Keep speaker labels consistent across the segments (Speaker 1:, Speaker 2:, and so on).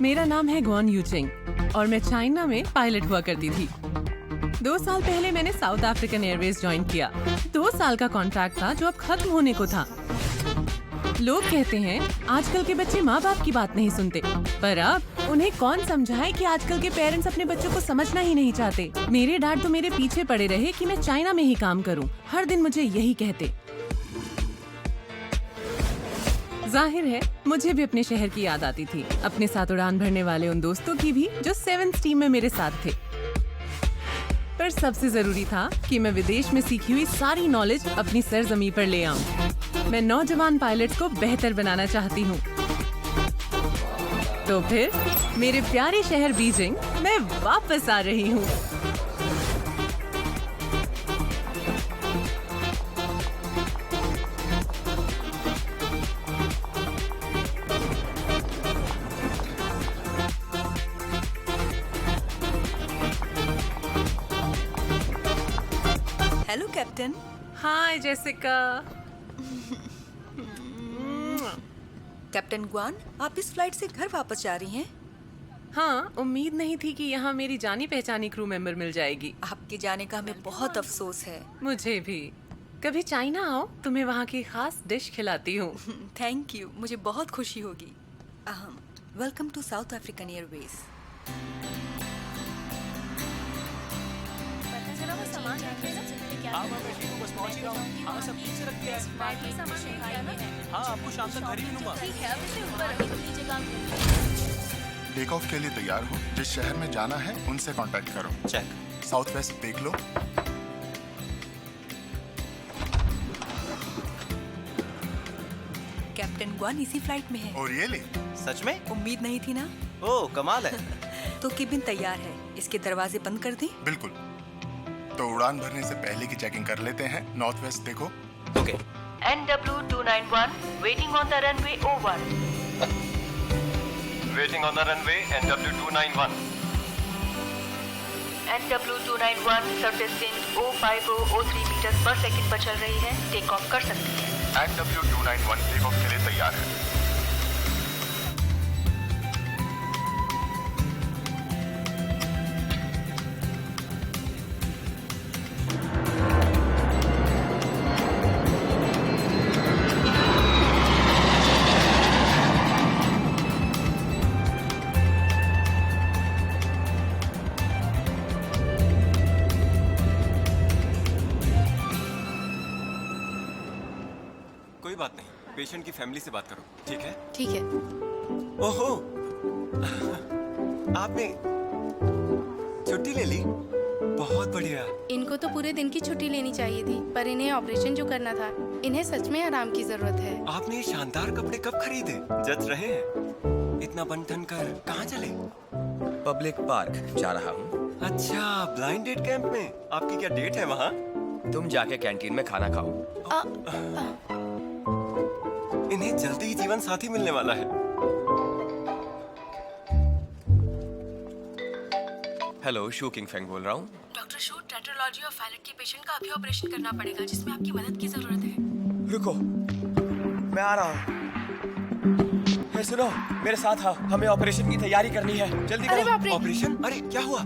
Speaker 1: मेरा नाम है गुआन यूचिंग और मैं चाइना में पायलट हुआ करती थी। 2 साल पहले मैंने साउथ अफ्रीकन एयरवेज ज्वाइन किया। 2 साल का कॉन्ट्रैक्ट था जो अब खत्म होने को था। लोग कहते हैं आजकल के बच्चे माँ बाप की बात नहीं सुनते, पर अब उन्हें कौन समझाए कि आजकल के पेरेंट्स अपने बच्चों को समझना ही नहीं चाहते। मेरे डैड तो मेरे पीछे पड़े रहे कि मैं चाइना में ही काम करूं। हर दिन मुझे यही कहते। जाहिर है मुझे भी अपने शहर की याद आती थी, अपने साथ उड़ान भरने वाले उन दोस्तों की भी जो 7th टीम में मेरे साथ थे। पर सबसे जरूरी था कि मैं विदेश में सीखी हुई सारी नॉलेज अपनी सरजमी पर ले आऊं। मैं नौजवान पायलट्स को बेहतर बनाना चाहती हूं। तो फिर मेरे प्यारे शहर बीजिंग मैं वापस आ रही हूं।
Speaker 2: Hello captain.
Speaker 1: Hi Jessica.
Speaker 2: Captain Guan, आप इस फ्लाइट से घर वापस जा रही हैं?
Speaker 1: हाँ, उम्मीद नहीं थी कि यहाँ मेरी जानी पहचानी क्रू मेंबर मिल जाएगी।
Speaker 2: आपके जाने का हमें बहुत अफसोस है।
Speaker 1: मुझे भी। कभी चाइना आओ, तुम्हें वहाँ की खास डिश खिलाती हूँ।
Speaker 2: थैंक यू, मुझे बहुत खुशी होगी। Welcome to South African Airways.
Speaker 3: हाँ मैं मशीन को बस पहुंच ही रहा हूँ। हाँ सब ठीक से रख दिया है। हाँ आपको शाम तक घर ही मिलूंगा।
Speaker 4: टेक ऑफ के लिए तैयार हो। जिस शहर में जाना है उनसे कांटेक्ट करो।
Speaker 3: चेक।
Speaker 4: साउथ वेस्ट देख लो।
Speaker 2: कैप्टन गुआन इसी फ्लाइट में है।
Speaker 4: और रियली?
Speaker 3: सच में?
Speaker 2: उम्मीद नहीं थी ना?
Speaker 3: ओह कमाल है।
Speaker 2: तो केबिन तैयार है, इसके दरवाजे बंद कर दें?
Speaker 4: बिल्कुल। तो उड़ान भरने से पहले की चेकिंग कर लेते हैं। नॉर्थ वेस्ट देखो।
Speaker 3: Okay.
Speaker 5: NW291 waiting on the runway 01.
Speaker 6: Waiting on the runway NW291.
Speaker 5: NW291 surface wind 05003 meters per second पर चल रही है। टेक ऑफ कर सकती है।
Speaker 4: NW291 टेक ऑफ के लिए तैयार है।
Speaker 6: कोई बात नहीं, पेशेंट की फैमिली से बात करो, ठीक है?
Speaker 2: ठीक है।
Speaker 6: ओहो, आपने छुट्टी ले ली? बहुत बढ़िया।
Speaker 7: इनको तो पूरे दिन की छुट्टी लेनी चाहिए थी, पर इन्हें ऑपरेशन जो करना था, इन्हें सच में आराम की जरूरत है।
Speaker 6: आपने ये शानदार कपड़े कब खरीदे? जच रहे हैं। इतना बन ठन कर कहाँ चले?
Speaker 8: पब्लिक पार्क जा रहा हूँ।
Speaker 6: अच्छा, ब्लाइंड डेट कैंप में। आपकी क्या डेट है वहाँ?
Speaker 8: तुम जाके कैंटीन में खाना खाओ।
Speaker 6: इन्हें जल्दी ही जीवन साथी मिलने वाला है।
Speaker 8: हेलो, शू किंग फेंग बोल रहा हूँ।
Speaker 7: डॉक्टर शू, टेट्रोलॉजी और पायलट के पेशेंट का अभी ऑपरेशन करना पड़ेगा, जिसमें आपकी मदद की जरूरत है।
Speaker 8: रुको, मैं आ रहा हूँ। सुनो, मेरे साथ आओ, हमें ऑपरेशन की तैयारी करनी है। जल्दी
Speaker 7: अरे
Speaker 8: करो।
Speaker 7: बाप रे!
Speaker 6: ऑपरेशन? अरे क्या हुआ?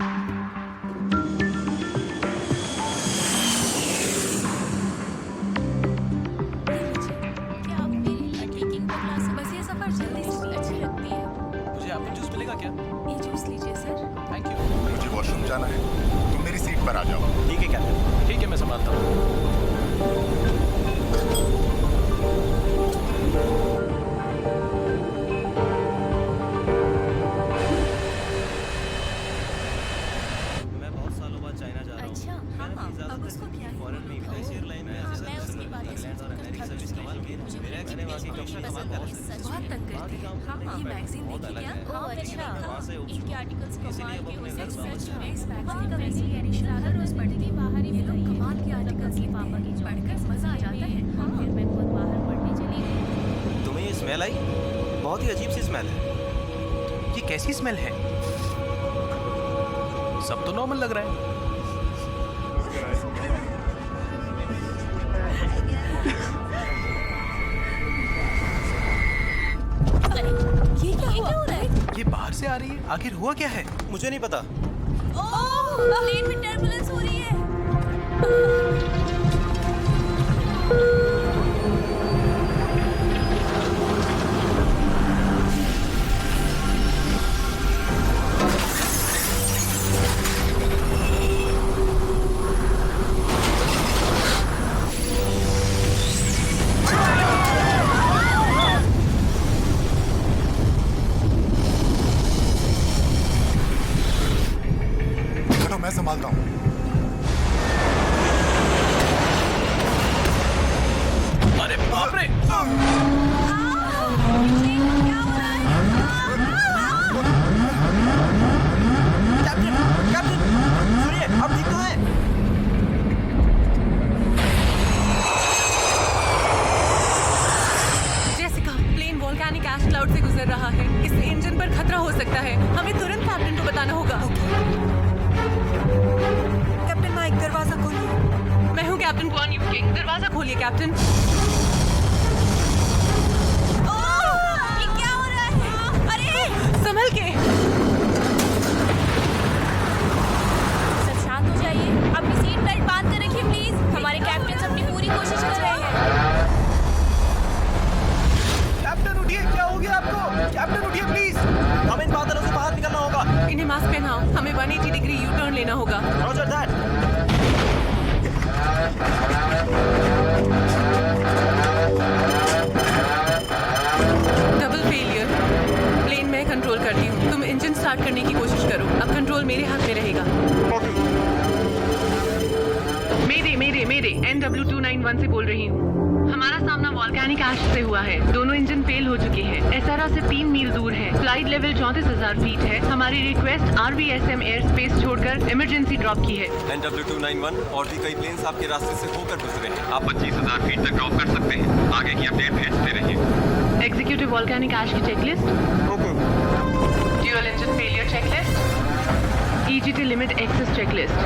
Speaker 7: बस ये सफर जल्दी से अच्छी लगती है।
Speaker 3: मुझे एप्पल जूस मिलेगा क्या?
Speaker 7: ये जूस लीजिए सर।
Speaker 3: Thank you.
Speaker 4: मुझे वॉशरूम जाना है, तुम मेरी सीट पर आ जाओ।
Speaker 3: ठीक है कैप्टन। ठीक है मैं संभालता हूँ। मैं बहुत सालों बाद चाइना जा रहा हूँ।
Speaker 7: अच्छा, हाँ, अब उसको क्या है?
Speaker 3: फॉरेन में विदेशी एयरलाइन में
Speaker 7: हाँ, मैं उसकी बातें
Speaker 3: इंग्लैंड और अमेरिका सर्विस कमाल की है। मेरा कहने वहाँ की कंपनी कमाल कर रही है।
Speaker 7: बहुत तंग करती है। हाँ, ये मैगजीन देखी क्या?
Speaker 3: हाँ,
Speaker 7: अच्छा,
Speaker 3: वहाँ से
Speaker 7: इनके आर्टिकल्स
Speaker 3: इसीलिए वो अपने घर वापस
Speaker 7: मैं इस मैगजीन का वैसी एडिशन आधा रोज पढ़ती थी। बाहर ये लोग कमाल के आर्टिकल्स लिखते हैं, पढ़कर मजा आ जाता है। हाँ, फिर मैं खुद बाहर पढ़ने चली गई।
Speaker 3: तुम्हें ये स्मेल आई? बहुत ही अजीब सी स्मेल है। ये कैसी स्मेल है? सब तो नॉर्मल लग रहा है। आखिर हुआ क्या है?
Speaker 8: मुझे नहीं पता।
Speaker 7: प्लेन में टर्बुलेंस हो रही है।
Speaker 4: चलो मैं संभालता हूँ।
Speaker 3: अरे बाप रे!
Speaker 8: कैप्टन, सुनिए, आप ठीक तो हैं?
Speaker 1: Jessica, plane volcanic ash cloud से गुजर रहा है। इससे इंजन पर खतरा हो सकता है। हमें तुरंत कैप्टन को बताना होगा।
Speaker 2: कैप्टन माइक, दरवाजा खोलिए।
Speaker 1: मैं हूँ कैप्टन क्वान यूकिंग। दरवाजा खोलिए कैप्टन।
Speaker 7: ये क्या हो रहा है? अरे
Speaker 1: संभल के।
Speaker 7: सब शांत हो जाइए। अपनी सीट बेल्ट बांध कर रखिए प्लीज। हमारे कैप्टन अपनी पूरी कोशिश कर रहे हैं।
Speaker 8: कैप्टन उठिए, क्या हो गया आपको? कैप्टन उठिए प्लीज, हमें इन बादलों से बाहर निकलना होगा।
Speaker 1: इन्हें मास्क पहनाओ। हमें 180 डिग्री यू टर्न लेना होगा।
Speaker 8: Roger that.
Speaker 1: Double failure. Plane मैं कंट्रोल करती हूँ। तुम इंजन स्टार्ट करने की कोशिश करो। अब कंट्रोल मेरे हाथ में रहेगा। मेरे NW291 से बोल रही हूँ। हमारा सामना वॉल्केनिक ऐश से हुआ है। दोनों इंजन फेल हो चुके हैं। एसआरआ से 3 मील दूर है। फ्लाइट लेवल 34,000 फीट है। हमारी रिक्वेस्ट RVSM एयर स्पेस छोड़कर इमरजेंसी ड्रॉप की है।
Speaker 6: NW291 और भी कई प्लेन्स आपके रास्ते से होकर गुजरे हैं। आप 25,000 फीट तक ड्रॉप कर सकते हैं। आगे की अपडेट भेजते रहिए।
Speaker 1: एग्जीक्यूटिव वॉल्केनिक ऐश की checklist. Dual engine failure checklist. EGT limit excess checklist.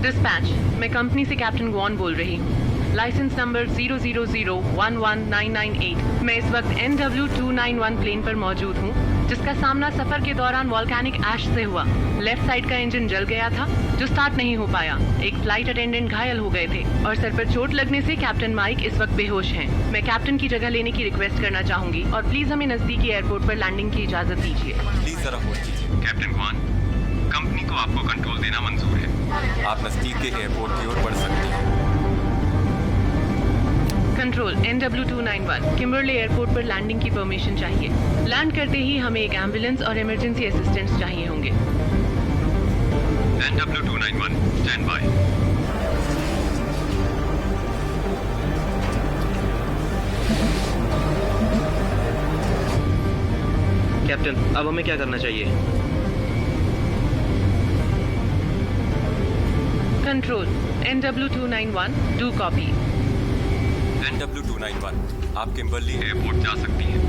Speaker 1: Dispatch, मैं कंपनी से कैप्टन ग्वान बोल रही हूँ। Licence number 00011998। मैं इस वक्त NW291 प्लेन पर मौजूद हूँ। जिसका सामना सफर के दौरान वॉल्केनिक ऐश से हुआ। लेफ्ट साइड का इंजन जल गया था जो स्टार्ट नहीं हो पाया। एक फ्लाइट अटेंडेंट घायल हो गए थे और सर पर चोट लगने से कैप्टन माइक इस वक्त बेहोश हैं। मैं कैप्टन की जगह लेने की रिक्वेस्ट करना चाहूंगी और प्लीज हमें नजदीकी एयरपोर्ट पर लैंडिंग की इजाजत दीजिए।
Speaker 6: प्लीज जरा होल्ड कीजिए। कैप्टन क्वान, कंपनी को आपको कंट्रोल देना मंजूर है। आप नजदीक के एयरपोर्ट की ओर बढ़ सकती हैं।
Speaker 1: कंट्रोल NW291 किम्बरले एयरपोर्ट पर लैंडिंग की परमिशन चाहिए। लैंड करते ही हमें एक एम्बुलेंस और इमरजेंसी असिस्टेंट्स चाहिए होंगे।
Speaker 6: NW291 stand by.
Speaker 9: कैप्टन, अब हमें क्या करना चाहिए?
Speaker 1: Control NW291 do copy.
Speaker 6: NW291, आप किम्बरली एयरपोर्ट जा सकती हैं।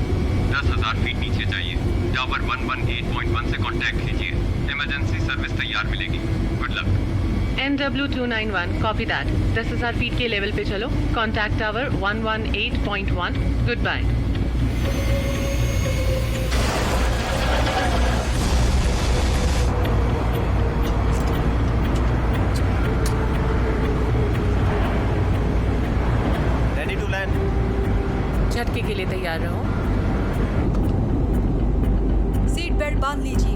Speaker 6: 10,000 फीट नीचे जाइए। टावर 118.1 से कांटेक्ट कीजिए। इमरजेंसी सर्विस तैयार मिलेगी। Good luck.
Speaker 1: NW291 copy that. 10,000 feet के लेवल पे चलो। Contact tower 118.1। Good bye.
Speaker 9: Ready to land.
Speaker 1: झटके के लिए तैयार रहो।
Speaker 2: सीट बेल्ट बांध लीजिए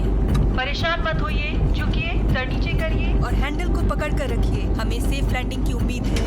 Speaker 5: परेशान मत होइए, झुकिए, सर नीचे करिए।
Speaker 2: और हैंडल को पकड़ कर रखिए। हमें सेफ लैंडिंग की उम्मीद है।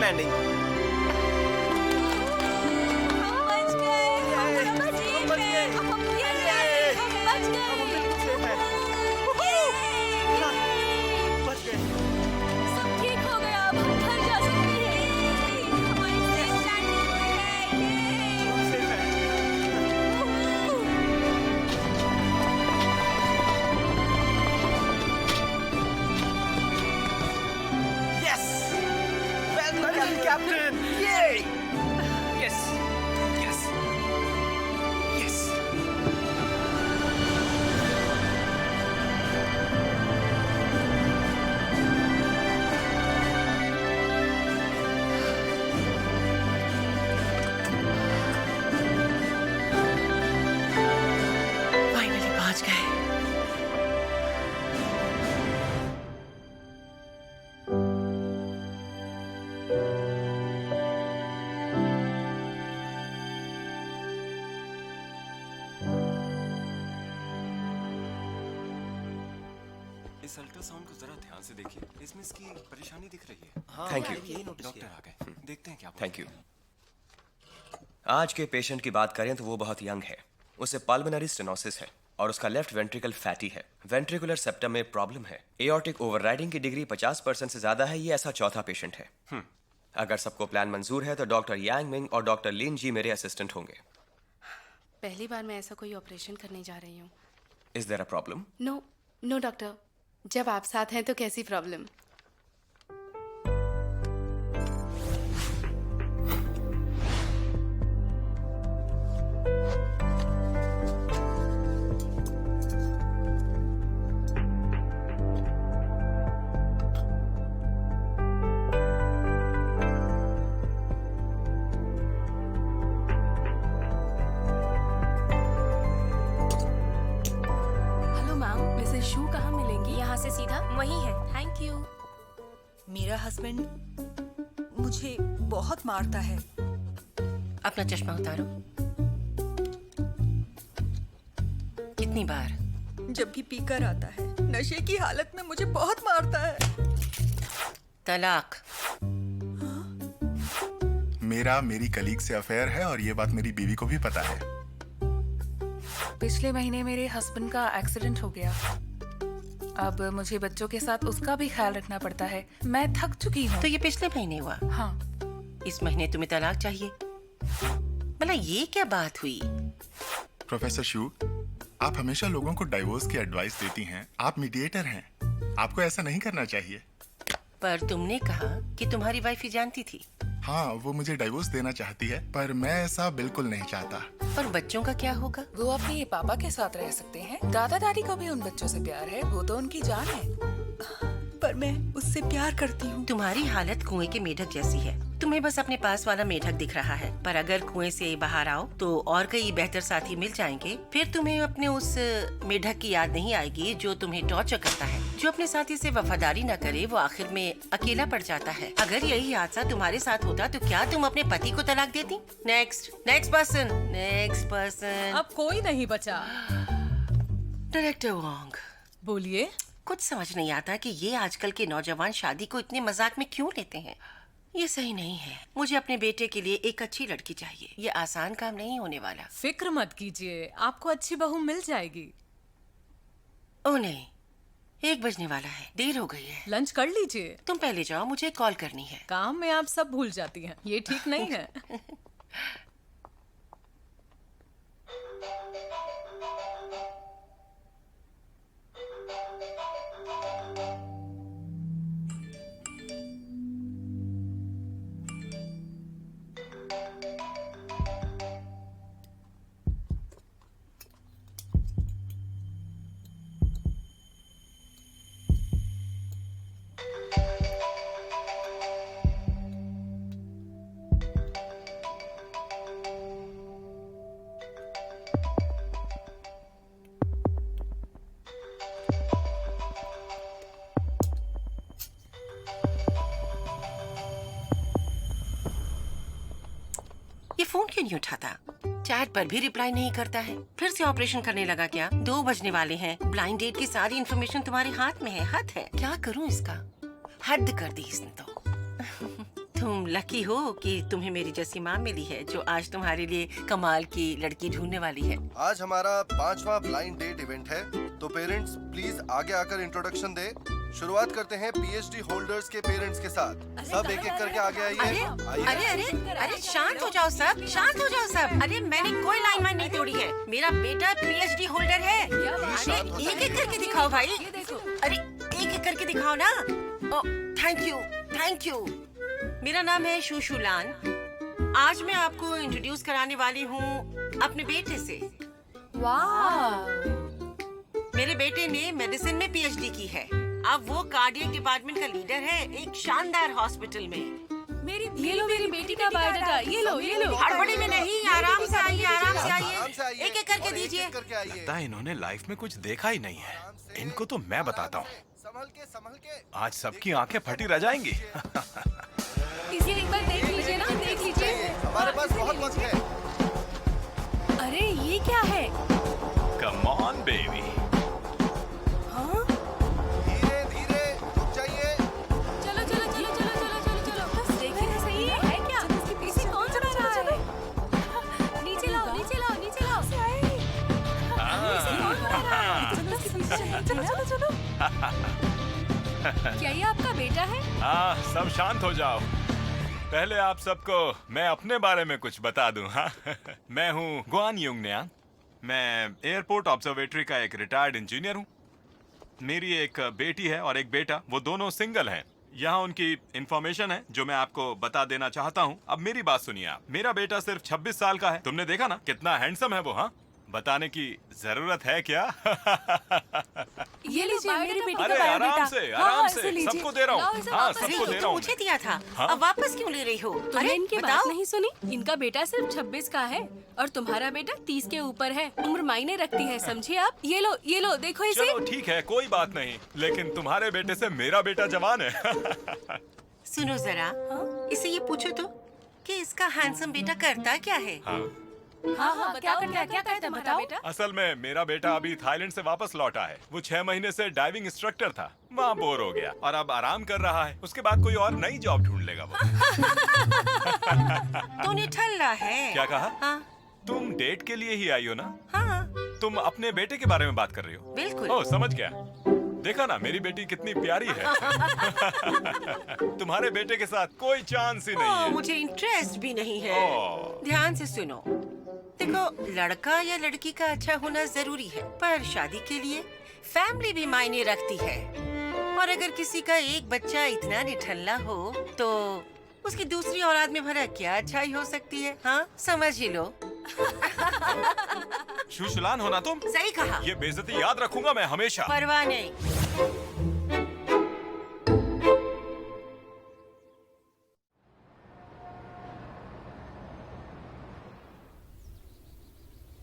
Speaker 9: Landing. Captain! Yay! Yes! Yes! Yes!
Speaker 1: Finally पहुंच गए।
Speaker 6: इस अल्ट्रासाउंड को जरा ध्यान से देखिए, इसमें इसकी परेशानी दिख रही है।
Speaker 8: Thank you.
Speaker 6: डॉक्टर आ गए, देखते हैं क्या
Speaker 8: थैंक यू। आज के पेशेंट की बात करें तो वो बहुत यंग है। उसे पल्मोनरी स्टेनोसिस है और उसका लेफ्ट वेंट्रिकल फैटी है। वेंट्रिकुलर सेप्टम में प्रॉब्लम है। एओर्टिक ओवरराइडिंग की डिग्री 50% से ज्यादा है। ये ऐसा चौथा पेशेंट है। अगर सबको प्लान मंजूर है तो डॉक्टर यांग मिंग और डॉक्टर लिन जी मेरे असिस्टेंट होंगे।
Speaker 10: पहली बार मैं ऐसा कोई ऑपरेशन करने जा रही हूँ।
Speaker 8: Is there a problem?
Speaker 10: No no doctor, जब आप साथ हैं तो कैसी प्रॉब्लम। शू कहाँ मिलेंगी?
Speaker 7: यहाँ से सीधा वही है। Thank you.
Speaker 2: मेरा हस्बैंड मुझे बहुत मारता है।
Speaker 1: अपना चश्मा उतारो। कितनी बार?
Speaker 2: जब भी पीकर आता है, नशे की हालत में मुझे बहुत मारता है।
Speaker 11: तलाक।
Speaker 4: मेरी कलीग से अफेयर है और ये बात मेरी बीवी को भी पता है।
Speaker 12: पिछले महीने मेरे हस्बैंड का एक्सीडेंट हो गया। अब मुझे बच्चों के साथ उसका भी ख्याल रखना पड़ता है। मैं थक चुकी हूँ।
Speaker 11: तो ये पिछले महीने हुआ?
Speaker 12: हाँ।
Speaker 11: इस महीने तुम्हें तलाक चाहिए? भला ये क्या बात हुई?
Speaker 4: प्रोफेसर शू, आप हमेशा लोगों को डाइवोर्स की एडवाइस देती हैं। आप मीडिएटर हैं, आपको ऐसा नहीं करना चाहिए।
Speaker 11: पर तुमने कहा कि तुम्हारी वाइफ ही जानती थी।
Speaker 4: हाँ, वो मुझे डाइवोर्स देना चाहती है, पर मैं ऐसा बिल्कुल नहीं चाहता।
Speaker 11: पर बच्चों का क्या होगा?
Speaker 12: वो अपने पापा के साथ रह सकते हैं। दादा दादी को भी उन बच्चों से प्यार है, वो तो उनकी जान है।
Speaker 2: पर मैं उससे प्यार करती हूँ।
Speaker 11: तुम्हारी हालत कुएं के मेढक जैसी है। तुम्हें बस अपने पास वाला मेढक दिख रहा है, पर अगर कुएं से बाहर आओ तो और कई बेहतर साथी मिल जाएंगे। फिर तुम्हें अपने उस मेढक की याद नहीं आएगी जो तुम्हें टॉर्चर करता है। जो अपने साथी से वफादारी न करे वो आखिर में अकेला पड़ जाता है। अगर यही हादसा तुम्हारे साथ होता तो क्या तुम अपने पति को तलाक देती? Next person.
Speaker 1: अब कोई नहीं बचा।
Speaker 11: डायरेक्टर वोंग,
Speaker 1: बोलिए।
Speaker 11: कुछ समझ नहीं आता कि ये आजकल के नौजवान शादी को इतने मजाक में क्यों लेते हैं। ये सही नहीं है। मुझे अपने बेटे के लिए एक अच्छी लड़की चाहिए। ये आसान काम नहीं होने वाला।
Speaker 1: फिक्र मत कीजिए, आपको अच्छी बहू मिल जाएगी।
Speaker 11: ओह नहीं, 1 बजने वाला है, देर हो गई है।
Speaker 1: लंच कर लीजिए।
Speaker 11: तुम पहले जाओ, मुझे कॉल करनी है।
Speaker 1: काम में आप सब भूल जाती हैं, ये ठीक नहीं है।
Speaker 11: ये फोन क्यों नहीं उठाता? चैट पर भी रिप्लाई नहीं करता है। फिर से ऑपरेशन करने लगा क्या? 2 बजने वाले हैं। ब्लाइंड डेट की सारी इन्फॉर्मेशन तुम्हारे हाथ में है। हद है, क्या करूं इसका? हद कर दी इसने तो। तुम लकी हो कि तुम्हें मेरी जैसी माँ मिली है जो आज तुम्हारे लिए कमाल की लड़की ढूंढने वाली है।
Speaker 13: आज हमारा 5वां ब्लाइंड डेट इवेंट है, तो पेरेंट्स प्लीज आगे आकर इंट्रोडक्शन दे। शुरुआत करते हैं पीएचडी होल्डर्स के पेरेंट्स के साथ। सब एक एक करके आगे आइए।
Speaker 11: अरे शांत हो जाओ सब, शांत हो जाओ सब। अरे मैंने कोई लाइन नहीं तोड़ी है। मेरा बेटा पीएचडी होल्डर है। अरे एक एक करके दिखाओ भाई। अरे एक एक करके दिखाओ ना। Thank you. मेरा नाम है शुशुलान। आज मैं आपको इंट्रोड्यूस कराने वाली हूँ अपने बेटे से।
Speaker 10: वाह!
Speaker 11: मेरे बेटे ने मेडिसिन में पीएचडी की है। अब वो कार्डियक डिपार्टमेंट का लीडर है एक शानदार हॉस्पिटल में।
Speaker 10: ये लो मेरी बेटी का बायोडाटा। ये लो।
Speaker 11: हड़बड़ी में नहीं, आराम से आइए। एक एक करके दीजिए।
Speaker 3: लगता है इन्होंने लाइफ में कुछ देखा ही नहीं है। इनको तो मैं बताता हूँ,
Speaker 13: संभल के।
Speaker 3: आज सबकी आंखें फटी रह जाएंगी।
Speaker 10: इसे एक बार देख लीजिए ना, देख लीजिए।
Speaker 13: हमारे पास बहुत वक्त है।
Speaker 10: अरे ये क्या है?
Speaker 3: Come on baby.
Speaker 13: धीरे रुक जाइए।
Speaker 10: चलो। बस देखिए ना, सही है क्या? इसे कौन चला रहा है? नीचे लाओ। चलो। क्या ये आपका बेटा है?
Speaker 3: हाँ, सब शांत हो जाओ। पहले आप सबको मैं अपने बारे में कुछ बता दूं। हाँ मैं हूँ गुआन युंगन्यान। मैं एयरपोर्ट ऑब्जर्वेटरी का एक रिटायर्ड इंजीनियर हूँ। मेरी एक बेटी है और एक बेटा, वो दोनों सिंगल हैं। यहाँ उनकी इंफॉर्मेशन है जो मैं आपको बता देना चाहता हूँ। अब मेरी बात सुनिए आप। मेरा बेटा सिर्फ 26 साल का है। तुमने देखा ना कितना हैंडसम है वो? हाँ, बताने की जरूरत है क्या?
Speaker 10: ये लीजिए मेरी बेटी का
Speaker 3: अरे
Speaker 10: बायोडाटा।
Speaker 3: आराम से सबको दे रहा हूँ। हाँ, सबको दे रहा हूँ।
Speaker 11: मुझे दिया था।
Speaker 3: हाँ?
Speaker 11: अब वापस क्यों ले रही हो?
Speaker 10: तुमने इनकी बात नहीं सुनी? इनका बेटा सिर्फ 26 का है और तुम्हारा बेटा 30 के ऊपर है। उम्र मायने रखती है, समझे आप? ये लो, देखो इसे।
Speaker 3: चलो ठीक है, कोई बात नहीं, लेकिन तुम्हारे बेटे से मेरा बेटा जवान है।
Speaker 11: सुनो जरा, इसे ये पूछो तो कि इसका हैंडसम बेटा करता क्या है?
Speaker 3: हाँ,
Speaker 10: हाँ, क्या करता है, क्या करता है, बताओ बेटा।
Speaker 3: असल में मेरा बेटा अभी थाईलैंड से वापस लौटा है। वो 6 महीने से डाइविंग इंस्ट्रक्टर था, वहाँ बोर हो गया और अब आराम कर रहा है। उसके बाद कोई और नई जॉब ढूंढ लेगा वो।
Speaker 11: तो निठल्ला है।
Speaker 3: क्या कहा?
Speaker 11: हाँ।
Speaker 3: तुम डेट के लिए ही आई हो ना?
Speaker 11: हाँ।
Speaker 3: तुम अपने बेटे के बारे में बात कर रही हो?
Speaker 11: बिल्कुल।
Speaker 3: ओह, समझ गया। देखा ना, मेरी बेटी कितनी प्यारी है। तुम्हारे बेटे के साथ कोई चांस ही नहीं है।
Speaker 11: मुझे इंटरेस्ट भी नहीं है। ध्यान से सुनो, देखो, लड़का या लड़की का अच्छा होना जरूरी है, पर शादी के लिए फैमिली भी मायने रखती है। और अगर किसी का एक बच्चा इतना निठल्ला हो तो उसकी दूसरी औलाद में भला क्या अच्छाई हो सकती है? हाँ, समझ ही लो।
Speaker 3: शुशलान हो ना तुम?
Speaker 11: सही कहा।
Speaker 3: ये बेइज्जती याद रखूंगा मैं हमेशा।
Speaker 11: परवाह नहीं।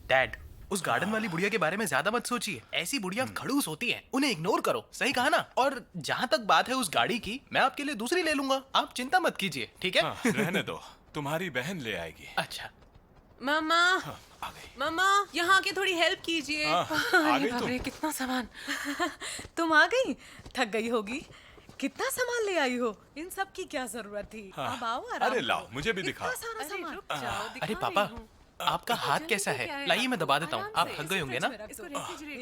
Speaker 14: डैड, उस गार्डन वाली बुढ़िया के बारे में ज्यादा मत सोचिए। ऐसी बुढ़िया खड़ूस होती हैं, उन्हें इग्नोर करो। सही कहा ना? और जहाँ तक बात है उस गाड़ी की, मैं आपके लिए दूसरी ले लूंगा, आप चिंता मत कीजिए, ठीक है?
Speaker 3: रहने दो, तुम्हारी बहन ले आएगी।
Speaker 14: अच्छा।
Speaker 1: मामा, मामा, यहाँ आके थोड़ी हेल्प कीजिए।
Speaker 3: आ गई तुम?
Speaker 1: अरे कितना सामान। तुम आ गई? थक गई होगी। कितना सामान ले आई हो? इन सब की क्या जरूरत थी?
Speaker 3: हाँ।
Speaker 1: अब आओ आराम
Speaker 3: अरे
Speaker 1: करो।
Speaker 3: लाओ, मुझे भी दिखाओ।
Speaker 1: इतना सारा सामान। रुक जाओ, दिखा
Speaker 14: अरे
Speaker 1: रही
Speaker 14: पापा,
Speaker 1: हूँ।
Speaker 14: आपका हाथ कैसा है? लाइए मैं दबा देता हूँ। आप थक गए होंगे ना?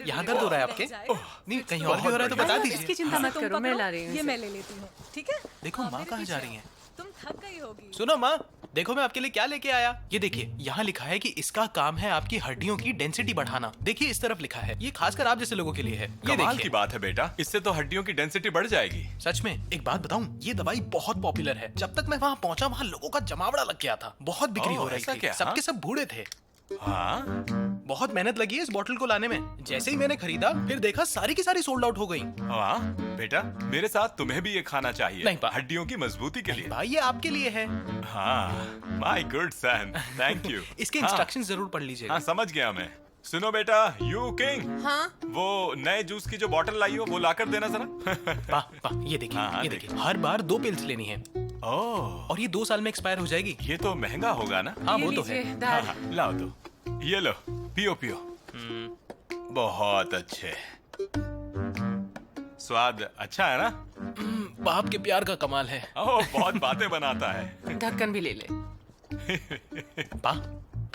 Speaker 14: यहाँ दर्द हो रहा है आपके? नहीं, कहीं और भी हो रहा है तो बता दीजिए।
Speaker 1: इसकी चिंता मत करो, मैं ला रही हूँ। ये मैं ले लेती हूँ, ठीक है?
Speaker 14: देखो माँ कहाँ जा रही हैं।
Speaker 1: तुम थक गई होगी।
Speaker 14: सुनो माँ, देखो मैं आपके लिए क्या लेके आया। ये देखिए, यहाँ लिखा है कि इसका काम है आपकी हड्डियों की डेंसिटी बढ़ाना। देखिए इस तरफ लिखा है, ये खासकर आप जैसे लोगों के लिए है। ये
Speaker 3: कमाल की बात है बेटा, इससे तो हड्डियों की डेंसिटी बढ़ जाएगी।
Speaker 14: सच में। एक बात बताऊं, ये दवाई बहुत पॉपुलर है। जब तक मैं वहाँ पहुँचा, वहाँ लोगों का जमावड़ा लग गया था। बहुत बिक्री हो रही थी। सबके सब बूढ़े थे।
Speaker 3: हाँ?
Speaker 14: बहुत मेहनत लगी है इस बोतल को लाने में। जैसे ही मैंने खरीदा, फिर देखा सारी की सारी सोल्ड आउट हो गई।
Speaker 3: हाँ बेटा, मेरे साथ तुम्हें भी ये खाना चाहिए।
Speaker 14: नहीं पा,
Speaker 3: हड्डियों की मजबूती के लिए।
Speaker 14: भाई ये आपके लिए है।
Speaker 3: हाँ, my good son, thank you.
Speaker 14: इसके इंस्ट्रक्शंस जरूर पढ़ लीजिएगा।
Speaker 3: हाँ, समझ गया मैं। सुनो बेटा, यू किंग।
Speaker 1: हाँ?
Speaker 3: वो नए जूस की जो बोतल लाई हो, वो लाकर देना जरा।
Speaker 14: ये देखिए, ये देखिए, हर बार 2 पिल्स लेनी है।
Speaker 3: ओह,
Speaker 14: और ये 2 साल में एक्सपायर हो जाएगी।
Speaker 3: ये तो महंगा होगा ना?
Speaker 14: हाँ वो तो है।
Speaker 3: हाँ, हाँ, लाओ तो, ये लो, पियो पियो। बहुत अच्छे। स्वाद अच्छा है ना?
Speaker 14: बाप के प्यार का कमाल है।
Speaker 3: ओह, बहुत बातें बनाता है।
Speaker 1: ढक्कन भी ले ले।
Speaker 14: पा,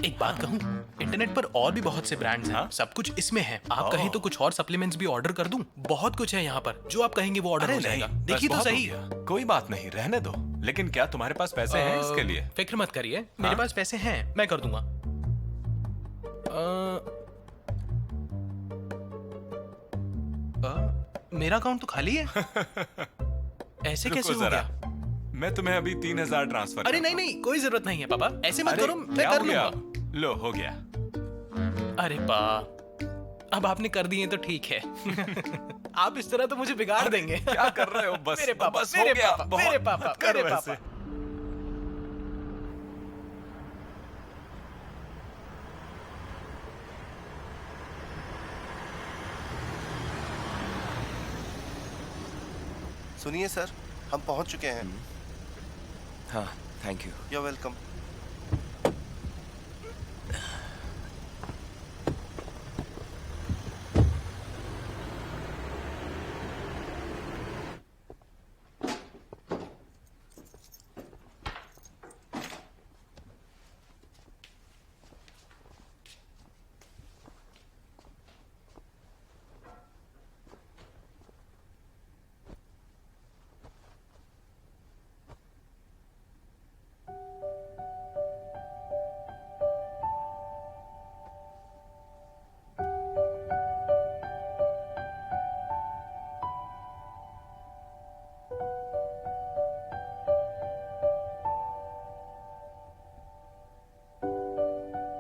Speaker 14: एक बात कहूँ, इंटरनेट पर और भी बहुत से ब्रांड्स हैं। सब कुछ इसमें है। आप कहें तो कुछ और सप्लीमेंट्स भी ऑर्डर कर दूं। बहुत कुछ है यहाँ पर, जो आप कहेंगे वो ऑर्डर हो जाएगा। देखिए तो सही।
Speaker 3: कोई बात नहीं, रहने दो। लेकिन क्या तुम्हारे पास पैसे हैं इसके लिए?
Speaker 14: फिक्र मत करिए, मेरे पास पैसे हैं, मैं कर दूंगा। मेरा अकाउंट तो खाली है। ऐसे कैसे हो गया?
Speaker 3: मैं तुम्हें अभी 3000 ट्रांसफर।
Speaker 14: अरे नहीं नहीं, कोई जरूरत नहीं है पापा, ऐसे मत करो, मैं
Speaker 3: क्या
Speaker 14: कर
Speaker 3: हो गया?
Speaker 14: लूंगा।
Speaker 3: लो, हो गया।
Speaker 14: अरे पा, अब आपने कर दिए तो ठीक है। आप इस तरह तो मुझे बिगाड़ देंगे।
Speaker 3: क्या कर रहे हो? बस
Speaker 14: मेरे पापा,
Speaker 3: बस
Speaker 14: मेरे
Speaker 3: हो गया।
Speaker 14: पापा,
Speaker 3: बहुत
Speaker 14: मेरे पापा,
Speaker 3: मत करो
Speaker 14: मेरे
Speaker 3: ऐसे।
Speaker 14: पापा।
Speaker 13: सुनिए सर, हम पहुंच चुके हैं।
Speaker 8: हाँ, thank you.
Speaker 13: You are welcome.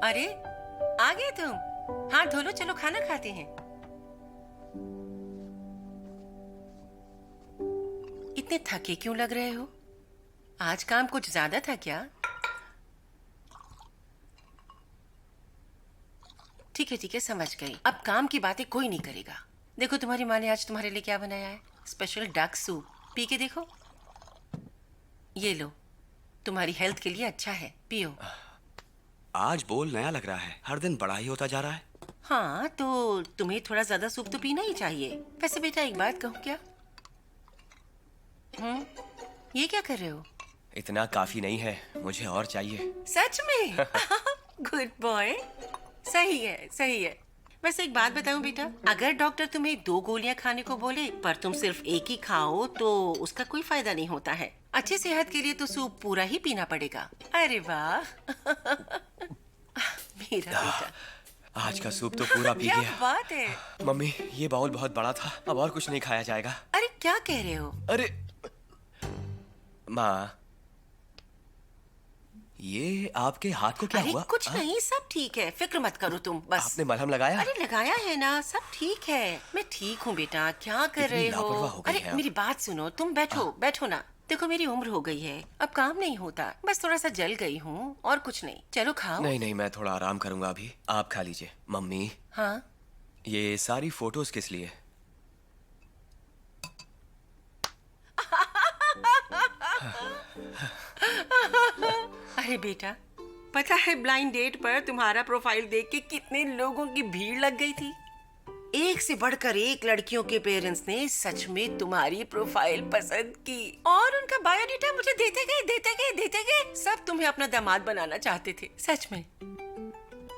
Speaker 11: अरे आ गए तुम? हाथ धो लो, चलो खाना खाते हैं। इतने थके क्यों लग रहे हो? आज काम कुछ ज्यादा था क्या? ठीक है, समझ गई। अब काम की बातें कोई नहीं करेगा। देखो तुम्हारी माँ ने आज तुम्हारे लिए क्या बनाया है, स्पेशल डक सूप। पी के देखो। ये लो, तुम्हारी हेल्थ के लिए अच्छा है, पियो।
Speaker 8: आज बोल नया लग रहा है, हर दिन बड़ा ही होता जा रहा है।
Speaker 11: हाँ, तो तुम्हें थोड़ा ज्यादा सूप तो पीना ही चाहिए। वैसे बेटा एक बात कहूँ क्या? ये क्या कर रहे हो?
Speaker 8: इतना काफी नहीं है, मुझे और चाहिए।
Speaker 11: सच में? Good boy. सही है, सही है। वैसे एक बात बताऊं बेटा, अगर डॉक्टर तुम्हें 2 गोलियां खाने को बोले पर तुम सिर्फ 1 ही खाओ तो उसका कोई फायदा नहीं होता है। अच्छी सेहत के लिए तो सूप पूरा ही पीना पड़ेगा। अरे वाह मेरा बेटा,
Speaker 8: आज का सूप तो पूरा पी
Speaker 11: क्या
Speaker 8: गया।
Speaker 11: बात है।
Speaker 8: मम्मी, ये बाउल बहुत बड़ा था, अब और कुछ नहीं खाया जाएगा।
Speaker 11: अरे क्या कह रहे हो?
Speaker 8: अरे माँ, ये आपके हाथ को क्या
Speaker 11: अरे
Speaker 8: हुआ?
Speaker 11: कुछ नहीं, सब ठीक है, फिक्र मत करो तुम बस।
Speaker 8: आपने मलहम लगाया?
Speaker 11: अरे लगाया है ना, सब ठीक है। मैं ठीक हूँ बेटा, क्या कर रहे हो?
Speaker 8: लापरवाह हो गई
Speaker 11: अरे
Speaker 8: है
Speaker 11: मेरी बात सुनो, तुम बैठो बैठो ना। देखो मेरी उम्र हो गई है, अब काम नहीं होता, बस थोड़ा सा जल गई हूँ और कुछ नहीं। चलो खाओ।
Speaker 8: नहीं नहीं, मैं थोड़ा आराम करूंगा अभी, आप खा लीजिए। मम्मी,
Speaker 11: हाँ
Speaker 8: ये सारी फोटोज किस लिए?
Speaker 11: अरे बेटा, पता है ब्लाइंड डेट पर तुम्हारा प्रोफाइल देख के कितने लोगों की भीड़ लग गई थी। एक से बढ़कर एक लड़कियों के पेरेंट्स ने सच में तुम्हारी प्रोफाइल पसंद की और उनका बायोडाटा मुझे देते गए। सब तुम्हें अपना दामाद बनाना चाहते थे। सच में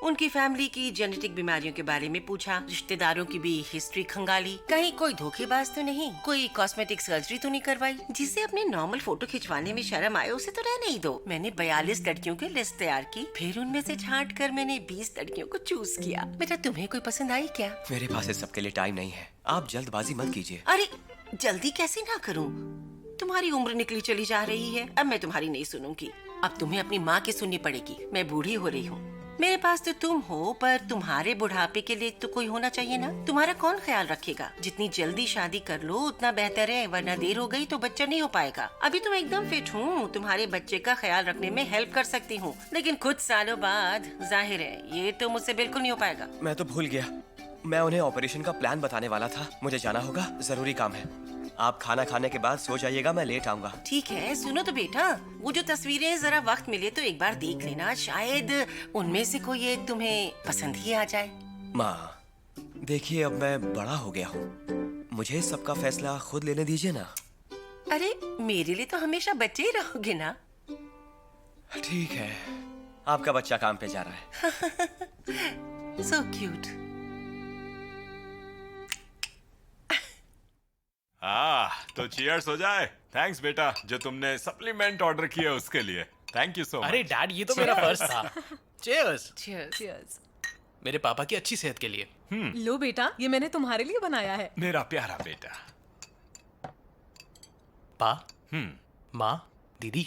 Speaker 11: उनकी फैमिली की जेनेटिक बीमारियों के बारे में पूछा, रिश्तेदारों की भी हिस्ट्री खंगाली, कहीं कोई धोखेबाज तो नहीं, कोई कॉस्मेटिक सर्जरी तो नहीं करवाई। जिसे अपने नॉर्मल फोटो खिंचवाने में शर्म आए उसे तो रहने ही दो। मैंने 42 लड़कियों की लिस्ट तैयार की, फिर उनमें से छांट कर मैंने 20 लड़कियों को चूज किया। बेटा तुम्हें कोई पसंद आई क्या?
Speaker 8: मेरे पास इस सबके लिए टाइम नहीं है, आप जल्दबाजी मत कीजिए।
Speaker 11: अरे जल्दी कैसे ना करूं? तुम्हारी उम्र निकली चली जा रही है, अब मैं तुम्हारी नहीं सुनूंगी। अब तुम्हें अपनी माँ की सुननी पड़ेगी। मैं बूढ़ी हो रही हूँ, मेरे पास तो तुम हो, पर तुम्हारे बुढ़ापे के लिए तो कोई होना चाहिए ना। तुम्हारा कौन ख्याल रखेगा? जितनी जल्दी शादी कर लो उतना बेहतर है, वरना देर हो गई तो बच्चा नहीं हो पाएगा। अभी तुम एकदम फिट हूँ, तुम्हारे बच्चे का ख्याल रखने में हेल्प कर सकती हूँ, लेकिन कुछ सालों बाद जाहिर है ये तो मुझसे बिल्कुल नहीं हो पाएगा।
Speaker 8: मैं तो भूल गया, मैं उन्हें ऑपरेशन का प्लान बताने वाला था। मुझे जाना होगा, जरूरी काम है। आप खाना खाने के बाद सो जाइएगा, मैं लेट आऊंगा।
Speaker 11: ठीक है, सुनो तो बेटा, वो जो तस्वीरें जरा वक्त मिले तो एक बार देख लेना, शायद उनमें से कोई एक तुम्हें पसंद ही आ जाए।
Speaker 8: माँ देखिए, अब मैं बड़ा हो गया हूँ, मुझे सबका फैसला खुद लेने दीजिए ना।
Speaker 11: अरे मेरे लिए तो हमेशा बच्चे ही रहोगे ना।
Speaker 8: ठीक है, आपका बच्चा काम पे जा रहा है।
Speaker 11: So cute.
Speaker 3: तो चीयर्स हो जाए। थैंक्स बेटा, जो तुमने सप्लीमेंट ऑर्डर किया उसके लिए। Thank you so much.
Speaker 14: अरे डैड, ये तो मेरा फर्ज था। चीयर्स।
Speaker 1: Cheers.
Speaker 14: मेरे पापा की अच्छी सेहत के लिए।
Speaker 1: लो बेटा, ये मैंने तुम्हारे लिए बनाया है।
Speaker 3: मेरा प्यारा बेटा।
Speaker 14: पा, माँ, दीदी,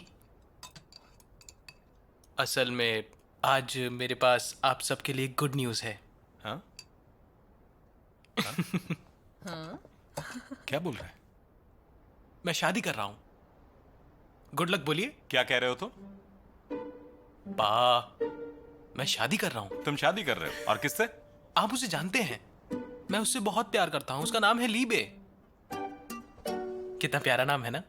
Speaker 14: असल में आज मेरे पास आप सबके लिए गुड न्यूज़ है।
Speaker 3: हाँ? क्या बोल रहे हैं?
Speaker 14: मैं शादी कर रहा हूँ। गुड लक बोलिए।
Speaker 3: क्या कह रहे हो तुम?
Speaker 14: पा, मैं शादी कर रहा हूँ।
Speaker 3: तुम शादी कर रहे हो? और किससे?
Speaker 14: आप उसे जानते हैं, मैं उससे बहुत प्यार करता हूँ। उसका नाम है लीबे। कितना प्यारा नाम है ना।